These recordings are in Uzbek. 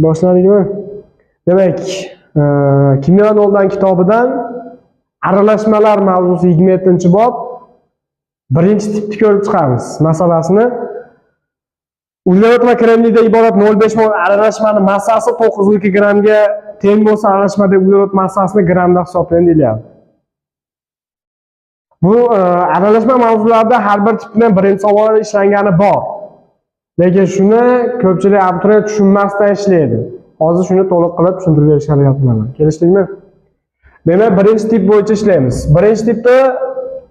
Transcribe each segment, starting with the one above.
Boshladikmi? Demak, kimyo noldan kitobidan aralashmalar mavzusi 27-bob birinchi tipni ko'rib chiqamiz. Masalasini uglerod va kremniydan iborat 0,5 mol aralashmani massasi 902 grammga teng bo'lsa, aralashmadagi uglerod massasini grammda hisoblaydi deyiladi. Bu aralashma mavzularida har bir tipdan birinchi savol ishlangani bor. Lekin shuni ko'pchilik abituriyent tushunmasdan ishlaydi. Hozir shuni to'liq qilib tushuntirib berishga harakat qilaman. Kelishdikmi? Demak, birinchi tip bo'yicha ishlaymiz. Birinchi tipda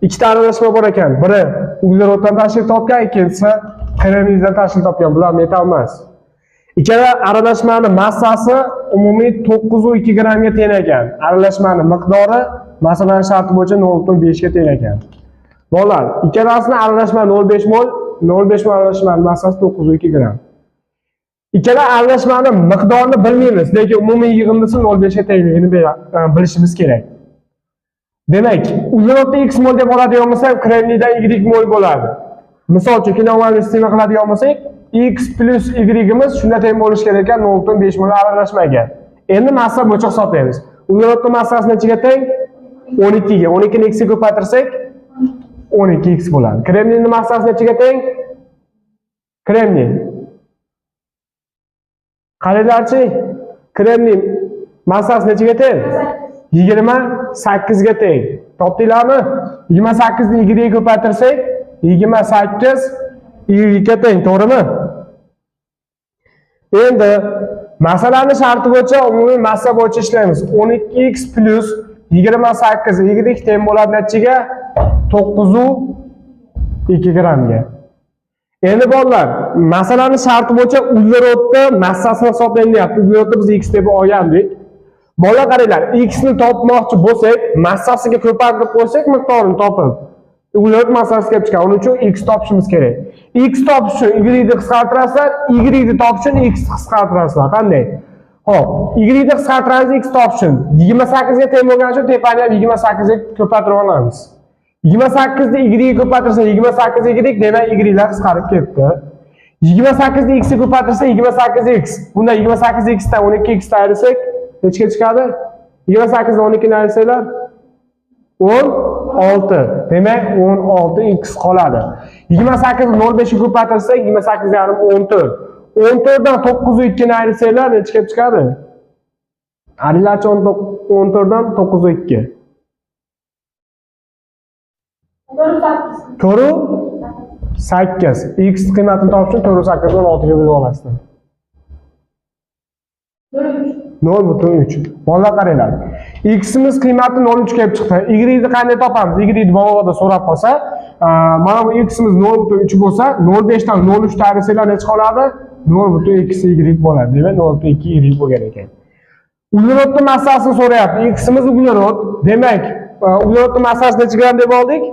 ikkita aralashma bor ekan. Biri ugleroddan tashkil topgan, ikkinchisi kremniydan tashkil topgan. Bular metal emas. Ikkala aralashmani massasi umumiy 902 grammga teng ekan. Aralashmani miqdori masalan sharti bo'yicha 0,5 ga teng ekan. Bolalar, ikkalasini aralashma 0,5 mol, 0,5 mol aralashmani massasi 902 gramm. Ikkala aralashmani miqdorini bilmaymiz, lekin umumiy yig'indisi 0,5 ga tengligini bilishimiz kerak. Demak, uglerodda X mol deb oladigan bo'lsak, kremniydan Y mol bo'ladi. Misol uchun kilometr sistema qiladigan bo'lsak, X plus Y'imiz shunday teng bo'lishi kerak ekan 0,5 mol aralashmaga. Endi massa bo'yicha hisoblaymiz. Uglerodda massasi nechaga teng? 12 ga. 12 ni x ga ko'paytirsak 12x bo'ladi. Kremniyning massasi nechaga teng? Kremniy. Qaranglarchi, kremniy massasi nechaga teng? 28 ga teng. Topdinglarmi? 28 ni y ga ko'paytirsak 28 y ga teng, to'g'rimi? Endi masalaning sharti bo'yicha umumiy massa bo'yicha ishlaymiz. 12x plus 28 y teng bo'ladi nechaga? 902 grammga. Endi bolalar, masalaning sharti bo'yicha uglerodda massasini hisoblayapti. Uglerodda biz x deb olgandik. Bolalar qaranglar, x ni topmoqchi bo'lsak, massasiga ko'paytirib qo'ysak, miqdorini topib uglerod massasi kelib chiqadi. Uning uchun x topishimiz kerak. X topish uchun y ni qisqartirasizlar, y ni topish uchun x qisqartirasizlar. Qanday? Xo'p, y ni qisqartiramiz, x topish uchun 28 ga teng bo'lgani uchun tepani ham 28 ga ko'paytirib olamiz. 28 ni y ga ko'paytirsa 28 y, demak y lar qisqarib ketdi. 28 ni x ga ko'paytirsa 28x. Bunda 28x dan 12x dan ayirsak nechaga chiqadi? 28 dan 12 ni ayirsanglar 16. Demak 16x qoladi. 28 ni 0,5 ga ko'paytirsak 28 yarim 14. 14 dan 902 ni ayirsanglar nechaga chiqadi? Qaranglarchi, 14 dan 902. To'g'ri? 8. X qiymatini topish uchun 8 dan 6 ga bo'lib olasizlar. 0,3. Bolalar qaranglar. X'imiz qiymati 0,3 kelib chiqdi. Y ni qanday topamiz? Y ni balovoda so'rab qolsa, mana bu x'imiz 0,3 bo'lsa, 0,5 dan 0,3 ta ayirsalar necha qoladi? 0,2 y bo'ladi. Demak, 0,2 y bo'lgan ekan. Uglerodning massasini so'rayapti. X'imiz uglerod. Demak, uglerodning massasi necha gramm deb oldik?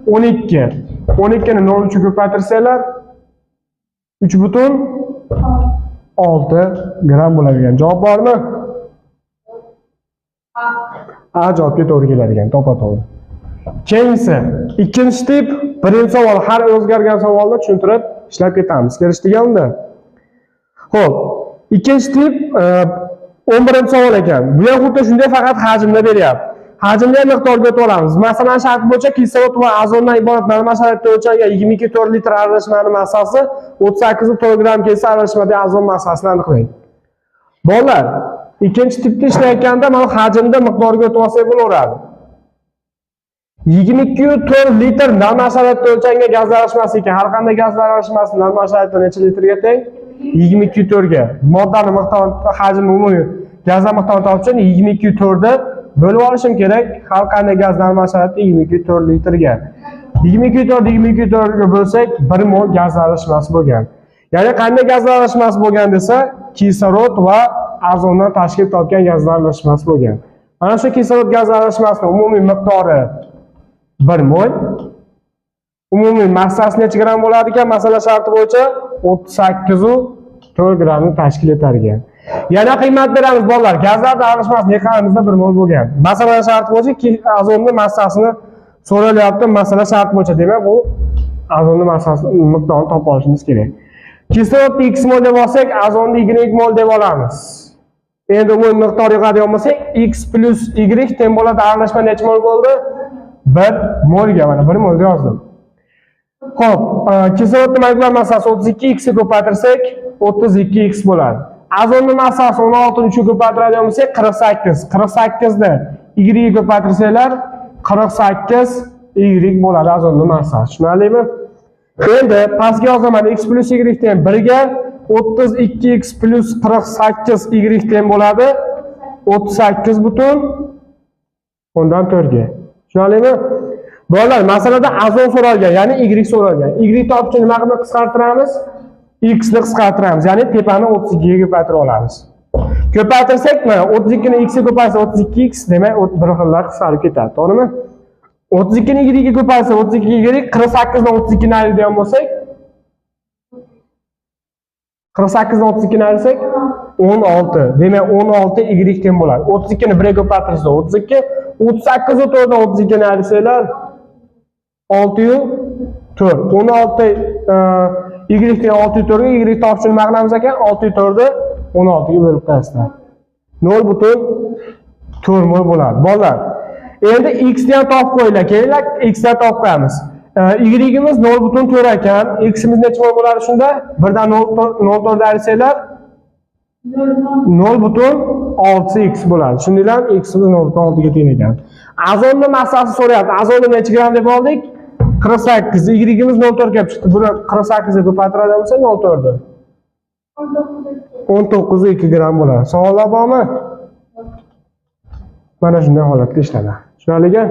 12. 12 ni 0,3 ga ko'paytirsanglar 3,6 gramm bo'ladigan. Javob bormi? A javobga to'g'ri keladigan, to'g'ri. Keyingi ikkinchi tip, birinchi savol har o'zgargan savolni tushuntirib ishlab ketamiz. Kelishdiganmi? Xo'p, ikkinchi tip 11-savol ekan. Bu ham xuddi shunday, faqat hajmda beryapti. Hajmli miqdorga o'tib olamiz. Masalan, shart bo'yicha kislorod va azotdan iborat normal sharoitda o'lchangan 22,4 litr aralashmani massasi 38,4 gramm kelsa, aralashmadagi azot massasini aniqlaydi. Bolalar, ikkinchi tipda ishlayotganda mana hajmda miqdorga o'tib olsak bo'laveradi. 22,4 litr normal sharoitda o'lchangan gaz aralashmasi ekan. Har qanday gaz aralashmasi normal sharoitda necha litrga teng? 22,4 ga. Moddani miqdori, hajmi umumiy gazlar miqdorini topish uchun 22,4 ni bo'lib olishim kerak. Har qanday gaz normal sharoitda 22,4 litrga. 22,4 ga bo'lsak 1 mol gaz aralashmasi bo'lgan. Ya'ni qanday gaz aralashmasi bo'lgan desa, kislorod va azotdan tashkil topgan gazlar aralashmasi bo'lgan. Mana shu kislorod gaz aralashmasining umumiy miqdori 1 mol. Umumiy massasi necha gramm bo'lar ekan? Masala sharti bo'yicha 38,4 grammni tashkil etar ekan. Yana qiymat beramiz bolalar. Gazlarning aralashmasi neqamizda 1 mol bo'lgan. Masala sharti bo'yicha azotning massasini so'ralyapti. Masala sharti bo'yicha, demak bu azotning massasi miqdorini topib olishimiz kerak. Kislorodni x mol deb olsak, azotni y mol deb olamiz. Endi umumiy miqdor yig'adigan bo'lsak, x plus y teng bo'ladi aralashma necha mol bo'ldi? 1 molga, mana 1 molga yozdim. Xo'p, kislorodning molekulyar massasi 32, x ga ko'paytirsak 32x bo'ladi. Azotning massasi 16 ni 3 ga ko'paytiradigan bo'lsak 48. 48 ni y ga ko'paytirsanglar 48 y bo'ladi azotning massasi. Tushunarlimi? Endi pastga yozaman x plus y teng 1 ga 32x plus 48 y teng bo'ladi 38 butun undan 4 ga. Tushunarlimi? Bolalar, masalada azot so'ralgan, ya'ni y so'ralgan. Y topishni nima qilib qisqartiramiz? X ni qisqartiramiz, ya'ni tepani 32 ga ko'paytirib olamiz. Ko'paytirsak, mana 32 ni x ga ko'paysa 32x, demak bir xillar qisqarib ketadi, to'g'rimi? 32 ni y ga ko'paysa 32 y, 48 dan 32 ni ayiradigan bo'lsak 48 dan 32 ni ayirsak 16. Demak 16 y teng bo'ladi. 32 ni 1 ga ko'paytirsa 32, 38 dan 4 dan 32 ni ayirsanglar 6 yu 4. 16 y teng 6 yu 4 ga y topishni nima qilamiz ekan? 6 yu 4 ni 16 ga bo'lib qo'yasizlar. 0.4 mol bo'ladi. Bolalar, endi x ni ham topib qo'yinglar. Kelinglar, x ni topib qo'yamiz. Y-imiz 0.4 ekan. X-imiz necha mol bo'ladi shunda? 1 dan 0.4 ni ayirsanglar 0.6x bo'ladi. Shundaylar, x-imiz 0.6 ga teng ekan. Azotning massasi so'rayapti. Azotni necha gram deb oldik? 48. Y-imiz 0.4 kelib chiqdi. Buni 48 ga ko'paytiradigan bo'lsa 0.4 ni 19.2 gram bo'ladi. Savollar bormi? Mana shunday holatda ishlanadi. Tushunarlimi?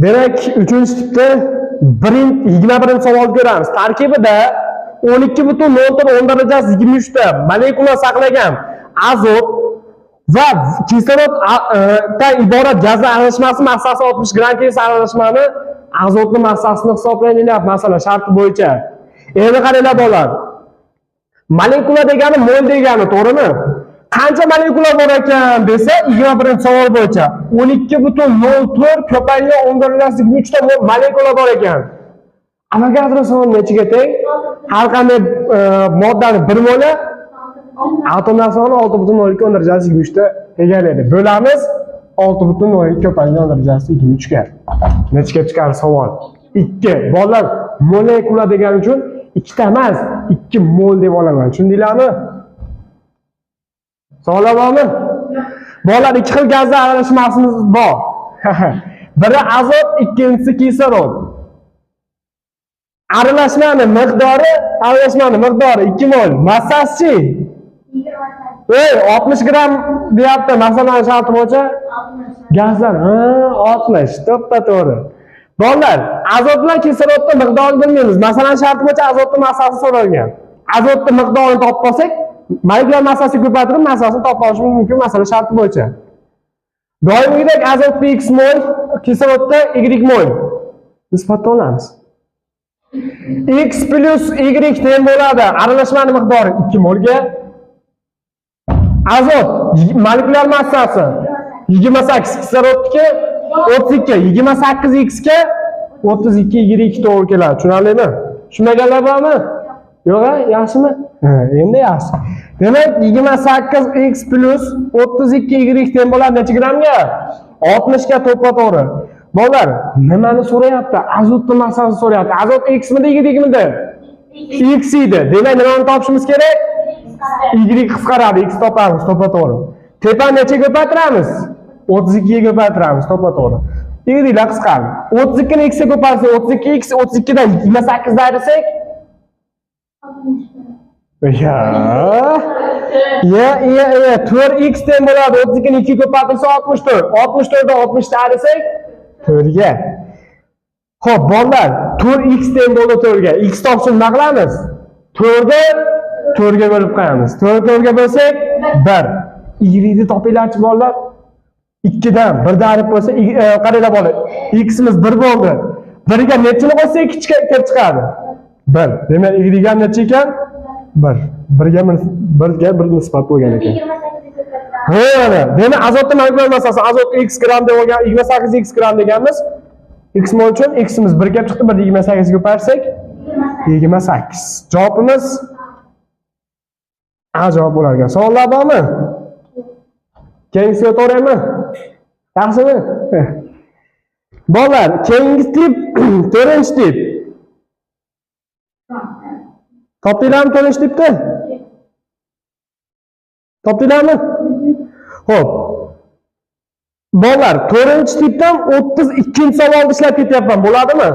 Demak, 3-tipda 21-savol ko'ramiz. Tarkibida 12.0 darajasi 23 ta molekula saqlagan azot va kisloroddan iborat gazlar aralashmasi massasi 60 gram kelsa aralashmani azotning massasini hisoblang deyapti, masalan, sharti bo'yicha. Endi qaranglar bolalar. Molekula degani mol degani, to'g'rimi? Qancha molekula bor ekan desa, 21-savol bo'yicha 12.04 ko'paygan 10 darajasi 23 ta molekula bor ekan. Avogadro soni nechiga teng? Har qanday moddani 1 moli atomlar soni 6.02 darajasi 23 ta egallaydi. Bo'lamiz 6.02 ko'paygan 10 darajasi 23 ga. Nechiga chiqadi savol? 2. Bolalar, molekula degani uchun 2 ta emas, 2 mol deb olaman. Tushundinglarmi? Savollar bormi? Bolalar, 2 xil gazlar aralashmasimiz bor. Biri azot, ikkinchisi kislorod. Aralashmani miqdori 2 mol. Massasi 60 gram deyapti. Masalan, sharti bo'yicha gazlar 60, to'ppa-to'g'ri. Bolalar, azot bilan kislorodning miqdorini bilmaymiz. Masalan, sharti bo'yicha azotning massasi so'ralgan. Azotning miqdorini topib olsak, molekulyar massasi ko'paytirib massasini topib olishimiz mumkin, masalan, sharti bo'yicha. Doimgidek azotda x mol, kislorodda y mol nisbatda olamiz. X plus y teng bo'ladi aralashmani miqdori 2 molga. Azot molekulyar massasi 28, kislorodniki 32, 28x ga 32 y to'g'ri keladi. Tushunarlimi? Tushunmaganlar bormi? Yo'q, yaxshimi? Endi yaxshi. Demak, 28x plus 32 y teng bo'ladi necha gramga? 60 ga to'ppa-to'g'ri. Bolalar, nimani so'rayapti? Azotning massasini so'rayapti. Azot x midi, y midi? X edi. Demak, nimani topishimiz kerak? Y qisqaradi, x topamiz, to'ppa-to'g'ri. Tepani necha ko'paytiramiz? 32 ga ko'paytiramiz, to'ppa-to'g'ri. Y qisqardi. 32 ni x ga ko'paytirsa 32x, 32 dan 28 ayirsak Ya, 4x teng bo'ladi. 32 ni 2 ko'paytirsa 64. 64 dan 60 ni ayirsak 4 ga. Xo'p, bolalar, 4x teng bo'ldi 4 ga. X topishni nima qilamiz? 4 ga 4 ga bo'lib qo'yamiz. 4 4 ga bo'lsak 1. Y ni topinglarchi bolalar. 2 dan 1 dan ayirib qo'ysa, qaranglar bolalar. X'imiz 1 bo'ldi. 1 ga nechini qo'ysa 2 kelib chiqadi? 1. Demak, y ga necha ekan? 1. 1 ga 1 nisbat bo'lgan ekan. Demak, azotning molekulyar massasi azot x gram deb olgan, 28x gram deganmiz. X mol uchun x'imiz 1 kelib chiqdi, 1 28 ga ko'paytirsak 28. Javobimiz A javob bo'lar ekan. Savollar bormi? Keyingisiga o'taveraman. Yaxshimi? Bolalar, keyingi tip 4-tip. Topdinglarmi 4-tipni? Topdinglarmi? Xo'p. Bolalar, 4-tipdan 32-savolni ishlab ketyapman, bo'ladimi?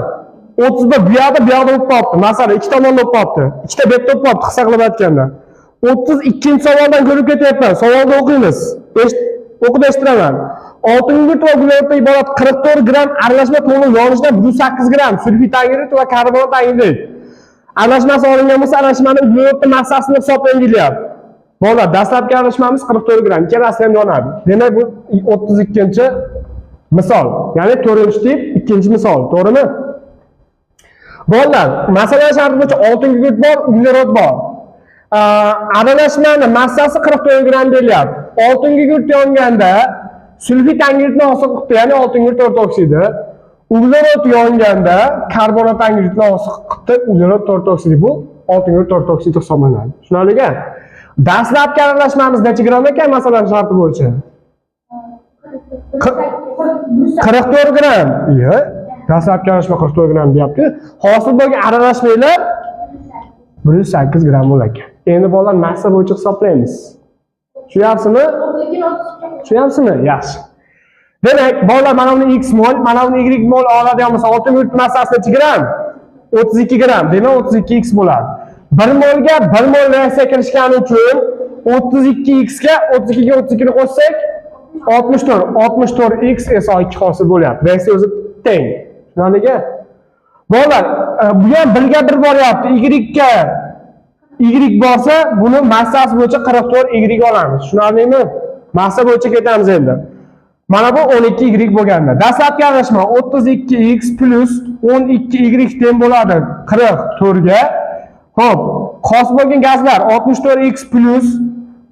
31 bu yoqda bo'lib qolibdi. Masalan, ikki tomonda bo'lib qolibdi. Ikkita betda bo'lib qolibdi, qisqa qilib aytganda. 32-savoldan ko'rib ketyapman. Savolni o'qiymiz. O'qib eshitiraman. Oltin gugurt va uglerod iborat 44 gram aralashma to'liq yonishdan 108 gram sulfit angidrid va karbonat angidrid. Aralashmasi olingan bo'lsa, aralashmaning uglerodning massasini hisoblang deyapti. Bolalar, dastlabki aralashmamiz 44 gram, ikkalasi ham yonadi. Demak, bu 32-misol, ya'ni 4-tip ikkinchi misol, to'g'rimi? Bolalar, masala sharti bo'yicha oltin gugurt bor, uglerod bor. Aralashmani massasi 44 gram deyilyapti. Oltin gugurt yonganda sulfit angidridni hosil qildi, ya'ni oltin gugurt to'rt oksidi. Uglerod yonganda karbonat angidridni hosil qildi, uglerod to'rt oksidi. Bu oltin gugurt to'rt oksidi hisoblanadi. Tushunarlimi? Dastlabki aralashmamiz necha gram ekan masalan sharti bo'yicha? 44 gram. Yo'q, dastlabki aralashma 44 gram deyapti. Hosil bo'lgan aralashmalar 108 gram bo'lar ekan. Endi bolalar massa bo'yicha hisoblaymiz. Tushunyapsizmi? Tushunyapsizmi? Yaxshi. Demak, bolalar mana buni x mol, mana buni y mol oladigan bo'lsa, oltin gugurt massasi necha gram? 32 gram. Demak, 32x bo'ladi. 1 molga 1 mol reaksiya kirishgani uchun 32x ga 32 ga 32 ni qo'shsak 64. 64x esa 2 hosil bo'lyapti. Reaksiya o'zi teng. Tushunarlimi? Bolalar, bu ham 1 ga 1 boryapti. Y ga y borsa, buni massasi bo'yicha 44 y olamiz. Tushunarlimi? Massa bo'yicha ketamiz endi. Mana bu 12y bo'lganda. Dastlabki aralashma 32x plus 12y teng bo'ladi 44 ga. Xo'p, hosil bo'lgan gazlar 64x plus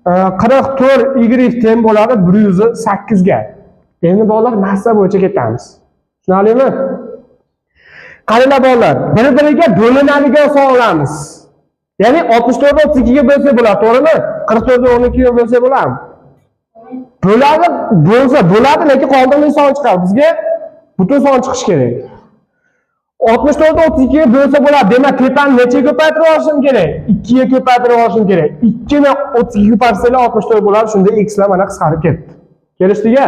44y teng bo'ladi 108 ga. Endi bolalar massa bo'yicha ketamiz. Tushunarlimi? Qaranglar bolalar, bir-biriga bo'linadigan sonlarimiz. Ya'ni 64 ni 32 ga bo'lsa bo'ladi, to'g'rimi? 44 ni 12 ga bo'lsa bo'ladimi? Bo'ladi, lekin qoldirmay son chiqadi. Bizga butun son chiqish kerak. 64 ni 32 ga bo'lsa bo'ladi. Demak, tepani nechaga ko'paytirib olishim kerak? 2 ga ko'paytirib olishim kerak. 2 ni 32 ga ko'paytirsalar 64 bo'ladi. Shunda x lar mana qisqarib ketdi. Kelishdik-a?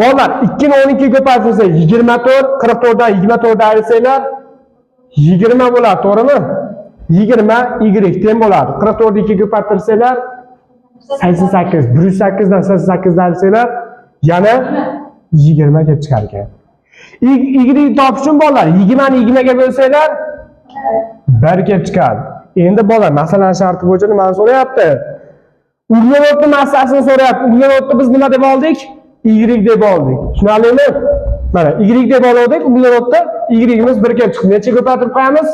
Bolalar, 2 ni 12 ga ko'paytirsa 24, 44 dan 24 dan ayirsalar 20 bo'ladi, to'g'rimi? 20 y teng bo'ladi. 44 ni 2 ga ko'paytirsalar 88, 108 dan 88 dan ayirsalar yana 20 kelib chiqar ekan. Y topish uchun bolalar 20 ni 20 ga bo'lsalar 1 kelib chiqadi. Endi bolalar, masalan sharti bo'yicha nimani so'rayapti? Uglerodning massasini so'rayapti. Uglerodni biz nima deb oldik? Y deb oldik. Tushunarlimi? Mana y deb oldik, uglerodda y'imiz 1 kelib chiqdi. Necha ko'paytirib qo'yamiz?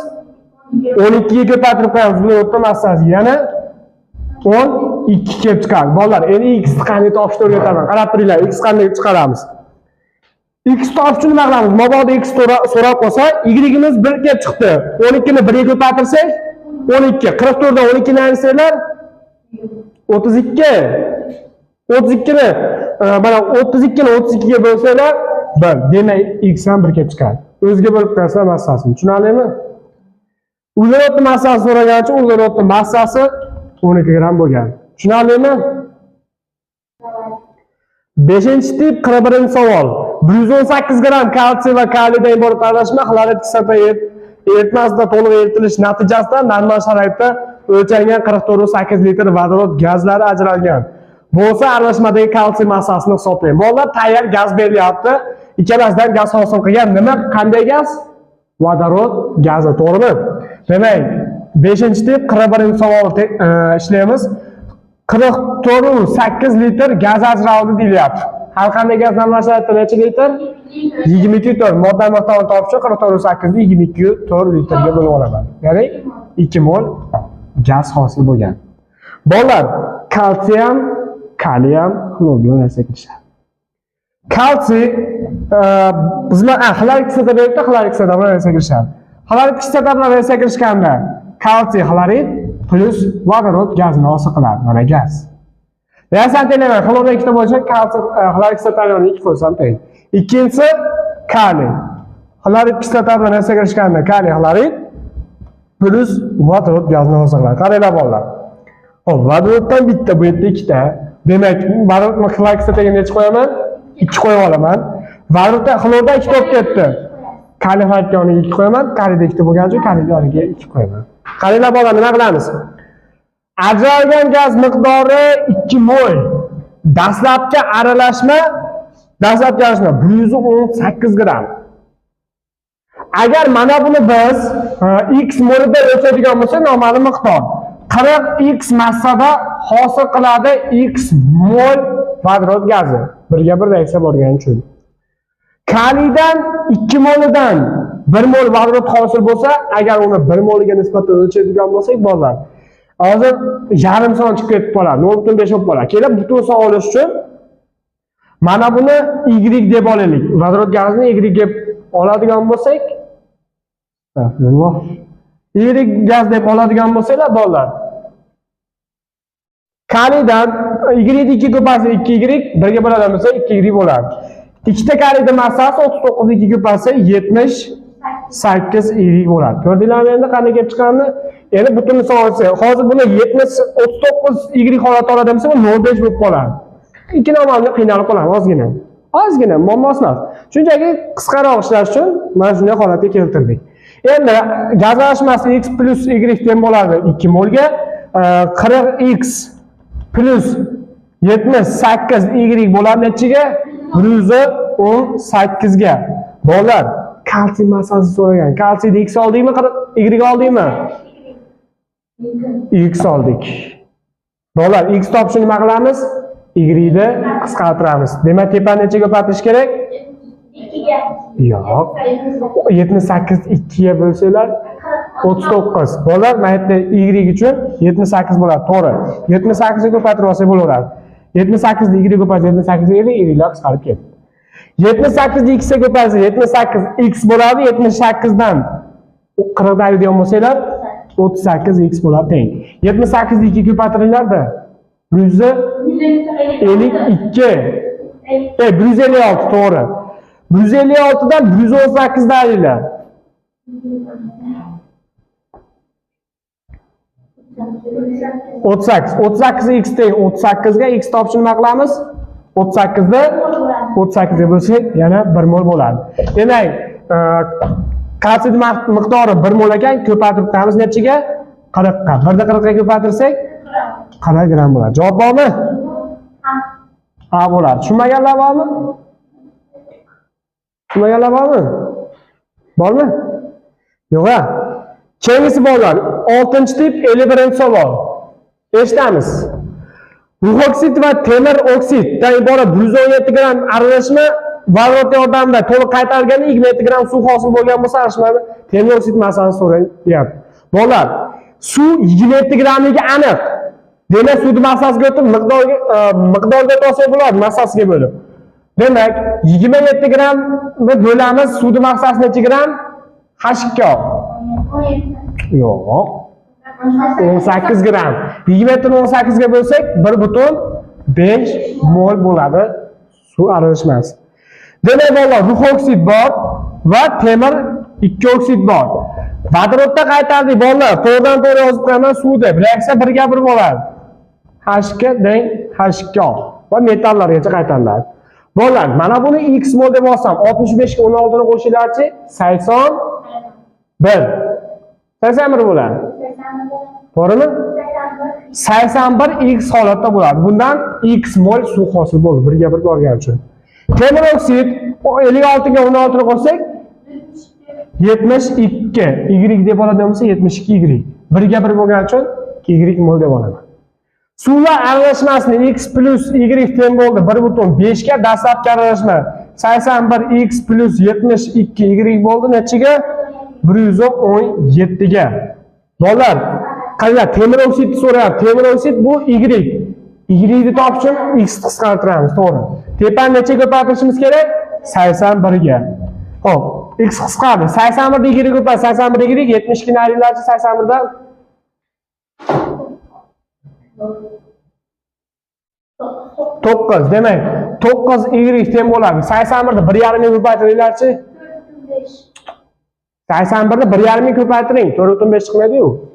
12 ga ko'paytirib qo'yamiz uglerodning massasiga. Yana 12 kelib chiqadi. Bolalar, endi x qanday topishni o'rgataman. Qarab turinglar, x qanday chiqaramiz. X topish uchun nima qilamiz? Mabodo x so'rab qolsa, y'imiz 1 kelib chiqdi. 12 ni 1 ga ko'paytirsak 12, 44 dan 12 ni ayirsalar 32. 32 ni mana 32 ni 32 ga bo'lsalar 1. Demak, x ham 1 kelib chiqadi. O'ziga bo'lib qo'ysa massasini. Tushunarlimi? Uglerodning massasini so'ragancha, uglerodning massasi 12 gram bo'lgan. Tushunarlimi? 5-tip 41-savol. 118 gram kalsiy va kaliydan iborat aralashma xlorid kislota eritmasida to'liq eritilish natijasida normal sharoitda o'lchangan 44,8 litr vodorod gazlari ajralgan. Bo'lsa aralashmadagi kalsiy massasini hisoblang. Bolalar, tayyor gaz berilyapti. Ikkalasidan gaz hosil qilgan nima? Qanday gaz? Vodorod gazi, to'g'rimi? Demak, 5-tip 41-savolni ishlaymiz. 44,8 litr gaz ajraldi deyilyapti. Har qanday gaz normal sharoitda necha litr? 22 litr. Modda miqdorini topish uchun 44,8 ni 24 litrga bo'lib olaman. Ya'ni 2 mol gaz hosil bo'lgan. Bolalar, kalsiyum, kalium, xlor bilan reaksiya qilishadi. Kalsiy bizlar xlorid kislota beribdi, xlorid kislota bilan reaksiya qilishadi. Xlorid kislota bilan reaksiyaga kirishganda kalsiy xlorid plus vodorod gazni hosil qiladi. Mana gaz. Reaksiyani tayyorlayman. Xlordan ikkita bo'lsa, kalsiy xlorid kislotani 2 qo'ysam teng. Ikkinchisi kaliy. Xlorid kislota bilan reaksiyaga kirishganda kaliy xlorid plus vodorod gazni hosil qiladi. Qaranglar bolalar. Xo'p, vodoroddan bitta, bu yerda ikkita. Demak, vodorod xlorid kislotaga necha qo'yaman? 2 qo'yib olaman. Vodorodda xlordan 2 top ketdi. Kaliy xloridga o'rniga 2 qo'yaman. Kaliyda 2 bo'lgani uchun kaliyga o'rniga 2 qo'yaman. Qaranglar bolalar, nima qilamiz? Ajralgan gaz miqdori 2 mol. Dastlabki aralashma 118 gram. Agar mana buni biz x molida o'lchaydigan bo'lsak, noma'lum miqdor 40x massada hosil qiladi x mol vodorod gazi. Birga bir reaksiya bo'lgani uchun. Kaliydan 2 molidan 1 mol vodorod hosil bo'lsa, agar uni 1 moliga nisbatan o'lchaydigan bo'lsak, bolalar, hozir yarim son chiqib ketib qoladi, 0.5 bo'lib qoladi. Kelib butun son olish uchun mana buni y deb olaylik. Vodorod gazini y deb oladigan bo'lsak, y gaz deb oladigan bo'lsanglar, bolalar, kaliydan y 2 ko'paysa 2y, 1 ga bo'ladigan bo'lsa 2y bo'ladi. Ikkita kaliyning massasi 39 2 ko'paysa 78 y bo'ladi. Ko'rdinglarmi endi qanday kelib chiqqanini? Endi butun sonsi, hozir buni 39 y holatda oladigan bo'lsa, 0.5 bo'lib qoladi. Ikki noma'lumga qiynalib qolamiz ozgina, muammosi emas. Shunchaki qisqaroq ishlash uchun mana shunday holatga keltirdik. Endi gaz aralashmasi x plus y teng bo'ladi 2 molga, 40x plus 78 y bo'ladi nechiga? 118 ga. Bolalar, kalsiy massasi so'ragan. Kalsiyni x oldingmi, y oldingmi? X oldik. Bolalar, x topishni nima qilamiz? Y ni qisqartiramiz. Demak, tepani nechaga ko'paytirish kerak? 2 ga. Yo'q. 78 2 ga bo'lsalar 39. Bolalar, mana yerda y uchun 78 bo'ladi, to'g'ri. 78 ga ko'paytirib olsak bo'laveradi. 78 ni y ga ko'paysa 78 ga y qisqarib ketdi. 78 ni x ga ko'paysa 78 x bo'ladi. 78 dan 40 dan ayiradigan bo'lsanglar 38 x bo'ladi teng. 78 ni 2 ga ko'paytiringlar-da. 152. 156 to'g'ri. 156 dan 118 dan ayirlar. 38 x teng 38 ga x topishni nima qilamiz? 38 da 38 ga bo'lsak yana 1 mol bo'ladi. Demak, kalsiy miqdori 1 mol ekan, ko'paytirib qo'yamiz nechiga? 40 ga. 1 da 40 ga ko'paytirsak 40 gram bo'ladi. Javob bormi? Ha bo'ladi. Tushunmaganlar bormi? Tushunmaganlar bormi? Bormi? Yo'q. Keyingisi bolalar, 6-tip 51-savol. Eshitamiz. Rux oksid va temir oksiddan iborat 117 gram aralashma vodorod yordamida to'liq qaytarilganda 27 gram suv hosil bo'lgan bo'lsa, aralashmani temir oksid massasini so'rayapti. Bolalar, suv 27 gramligi aniq. Demak, suvning massasiga o'tib miqdorga to'lsa bo'ladi, massasiga bo'lib. Demak, 27 gramni bo'lamiz, suvning massasi necha gram? H2. Yo'q. 18 gram. 27 ni 18 ga bo'lsak 1.5 mol bo'ladi suv aralashmasi. Demak, bolalar, rux oksid bor va temir 2 oksid bor. Vodorodda qaytardik bolalar. To'g'ridan-to'g'ri yozib qo'yaman suv deb. Reaksiya 1 ga 1 bo'ladi. H2 deng H2 va metallargacha qaytariladi. Bolalar, mana buni x mol deb olsam, 65 ga 16 ni qo'shinglarchi, 81. 81 bo'ladi. To'g'rimi? 81 x holatda bo'ladi. Bundan x mol suv hosil bo'ldi, 1 ga 1 borgani uchun. Temir oksid 56 ga 16 ni qo'shsak 72. Y deb oladigan bo'lsa 72 y. 1 ga 1 bo'lgani uchun y mol deb olaman. Suvlar aralashmasini x plus y teng bo'ldi 1.5 ga, dastlabki aralashma 81 x plus 72 y bo'ldi nechiga? 117 ga. Bolalar, qanday temir oksidni so'rayapti. Temir oksid bu y. Y ni topish uchun x qisqartiramiz, to'g'ri. Tepani necha ko'paytirishimiz kerak? 81 ga. Xo'p, X qisqardi. 81 da y ko'paydi. 81 da y 72 ni ayringlarchi 81 dan. 9. Demak, 9 y teng bo'ladi. 81 da 1,5 ni ko'paytiringlarchi. 81 da 1,5 ni ko'paytiring. 4,5 chiqmaydi-yu.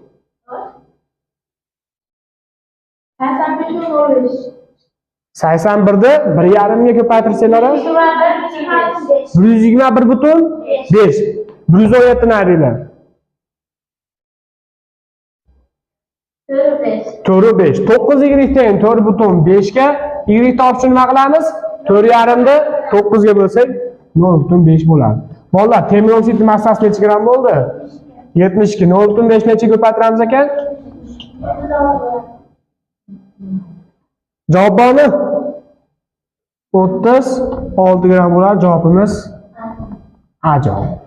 81 da 1,5 ga ko'paytirsanglar, 121,5. 117 ni ayringlar. 4,5. 9 y teng 4,5 ga y topishni nima qilamiz? 4,5 da 9 ga bo'lsak 0,5 bo'ladi. Bolalar, temir oksid massasi necha gram bo'ldi? 72. 0,5 necha ko'paytiramiz ekan? Javob bormi? 36 gram bo'lar. Javobimiz A javob.